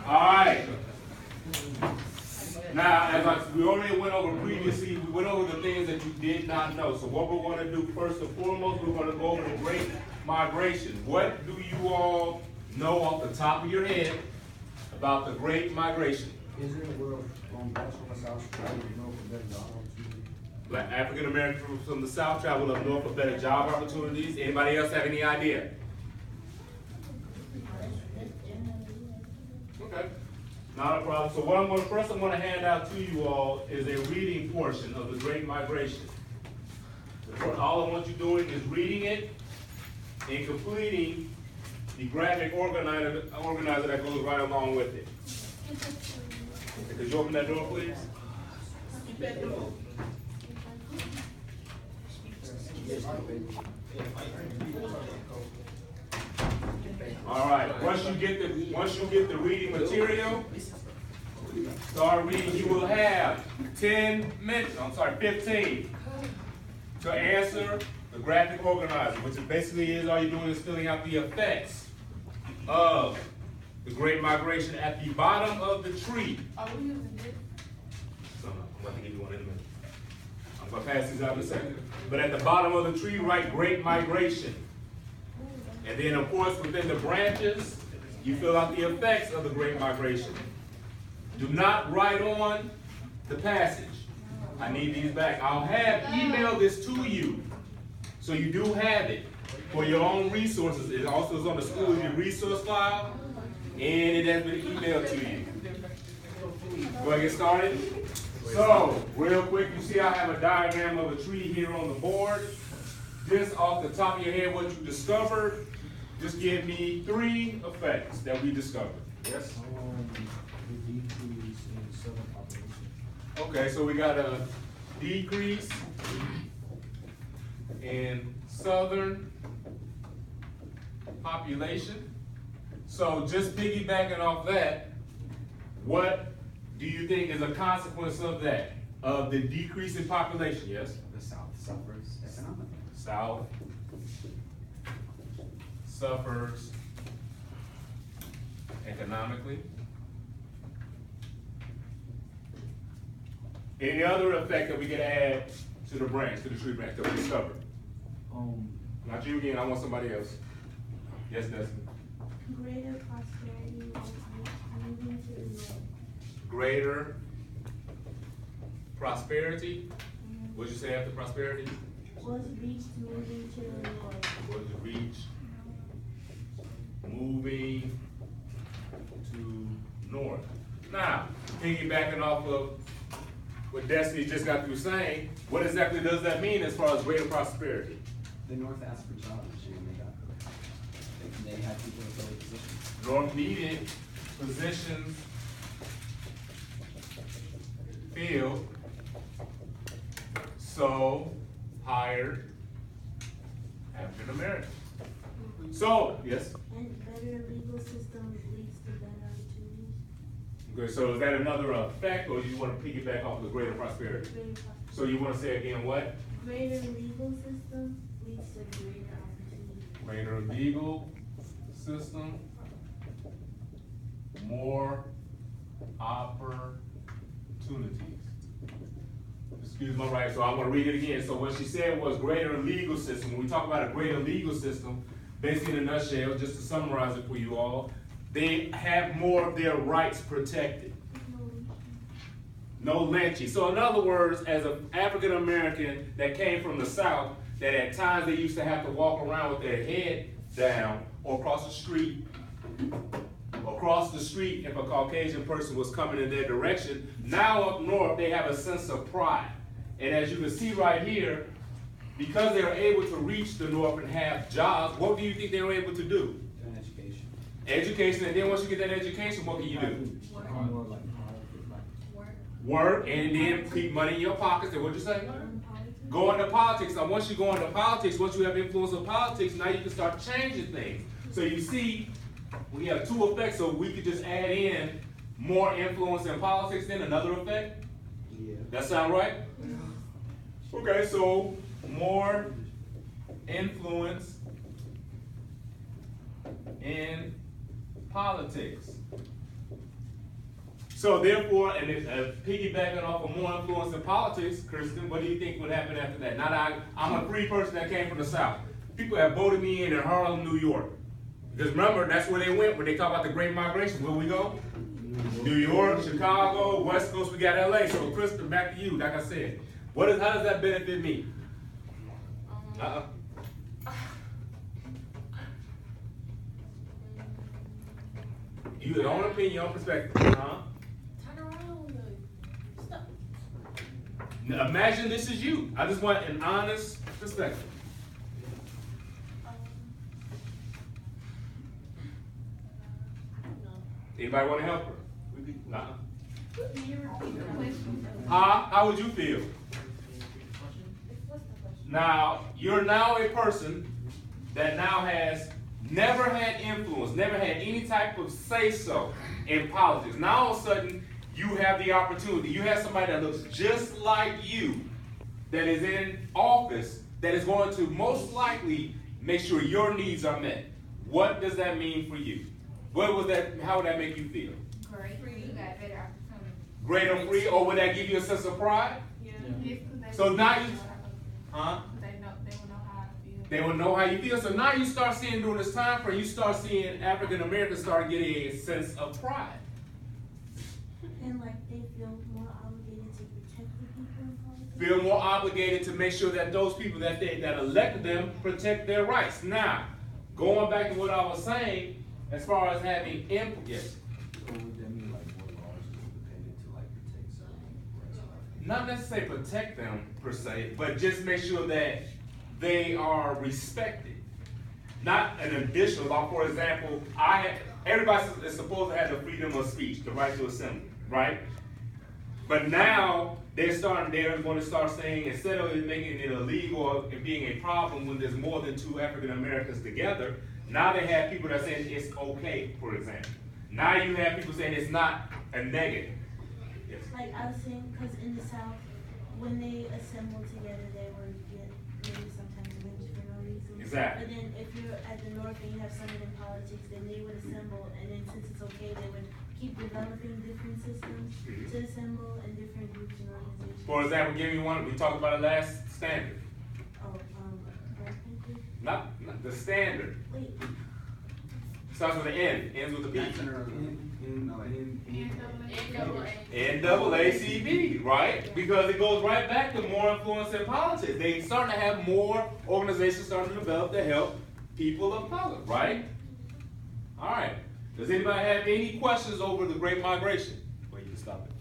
All right. Now, we already went over previously, we went over the things that you did not know. So what we're going to do first and foremost, we're going to go over the Great Migration. What do you all know off the top of your head about the Great Migration? Israel will back from the south travel north for better job opportunities. Black African Americans from the South travel up north for better job opportunities. Anybody else have any idea? Okay, not a problem. So what I'm going to hand out to you all is a reading portion of the Great Migration. All I want you doing is reading it and completing the graphic organizer that goes right along with it. Could you open that door, please? All right. Once you get the reading material, start reading. You will have 15 to answer the graphic organizer, which basically is all you're doing is filling out the effects of the Great Migration at the bottom of the tree. Are we using this? So, I'm about to give you one in a minute. I'm going to pass these out in a second. But at the bottom of the tree, write Great Migration. And then, of course, within the branches, you fill out the effects of the Great Migration. Do not write on the passage. I need these back. I'll have emailed this to you, so you do have it for your own resources. It also is on the school resource file, and it has been emailed to you. Go ahead and get started. So, real quick, you see I have a diagram of a tree here on the board. Just off the top of your head, what you discovered, just give me 3 effects that we discovered. Yes? The decrease in southern population. Okay, so we got a decrease in southern population. So just piggybacking off that, what do you think is a consequence of that? Of the decrease in population, yes? The South suffers economically. South suffers economically. Any other effect that we can add to the branch, to the tree branch that we discovered? Not you again, I want somebody else. Yes, Destiny. Greater prosperity was moving to the north. Greater prosperity. What'd you say after prosperity? Was reached moving to the north. Was reach moving to north. Now, piggybacking off of what Destiny just got through saying, what exactly does that mean as far as greater prosperity? The North asked for jobs, and they got them. They had people in those positions. North needed positions filled, so hired African Americans. So, yes? And better legal system leads to better opportunities. Okay, so is that another effect, or you want to piggyback off of the greater prosperity? Greater prosperity. So you want to say again what? Greater legal system leads to greater opportunities. Greater legal system, more opportunities. Excuse my right, so I'm gonna read it again. So what she said was greater legal system. When we talk about a greater legal system, basically in a nutshell, just to summarize it for you all, they have more of their rights protected. No lynching. So in other words, as an African American that came from the South, that at times they used to have to walk around with their head down or across the street. If a Caucasian person was coming in their direction, now up north they have a sense of pride. And as you can see right here, because they were able to reach the north and have jobs, what do you think they were able to do? An education. Education, and then once you get that education, what can you do? More like Work, and then keep money in your pockets. And what'd you say? Go into politics. Now, once you go into politics, once you have influence of politics, now you can start changing things. So you see, we have 2 effects, so we could just add in more influence in politics, then another effect? Yeah. That sound right? Okay, so more influence in politics. So therefore, and piggybacking off of more influence in politics, Kristen, what do you think would happen after that? Now that I'm a free person that came from the South. People have voted me in Harlem, New York. Because remember, that's where they went when they talk about the Great Migration. Where we go? New York, Chicago, West Coast, we got LA. So Kristen, back to you, like I said. How does that benefit me? Your own opinion, your own perspective. Turn around. Stop. Now, imagine this is you. I just want an honest perspective. Anybody want to help her? Can you repeat the question? How would you feel? What's the question? Now, you're now a person that now has never had influence, never had any type of say-so in politics. Now all of a sudden, you have the opportunity. You have somebody that looks just like you that is in office that is going to most likely make sure your needs are met. What does that mean for you? How would that make you feel? Great. You got better opportunity. Great or free, or would that give you a sense of pride? Yeah. So now you, They will know how I feel. They will know how you feel. So now you start seeing during this time frame, you start seeing African Americans start getting a sense of pride. And like they feel more obligated to protect the people in politics. Feel more obligated to make sure that those people that elected them protect their rights. Now, going back to what I was saying, as far as having input, yes. So would that mean like more laws will be dependent to like protect certain rights? Not necessarily protect them per se, but just make sure that they are respected. Not an additional law. For example, everybody is supposed to have the freedom of speech, the right to assembly, right? But now they're going to start saying, instead of making it illegal or it being a problem when there's more than two African Americans together, now they have people that are saying it's okay, for example. Now you have people saying it's not a negative. Yes. Like I was saying, because in the South, when they assemble together, they would get maybe sometimes lynched for no reason. Exactly. But then if you're at the North and you have someone in politics, then they would assemble, and then since it's okay, they would keep developing different systems to assemble and different groups and organizations. For example, give me one. We talked about it last standard. Oh, Black Panther? Not the standard. Wait, Starts with an N, ends with a B. NAACP, right? Because it goes right back to more influence in politics. They starting to have more organizations starting to develop to help people of color, right? All right. Does anybody have any questions over the Great Migration? Well, you can stop it.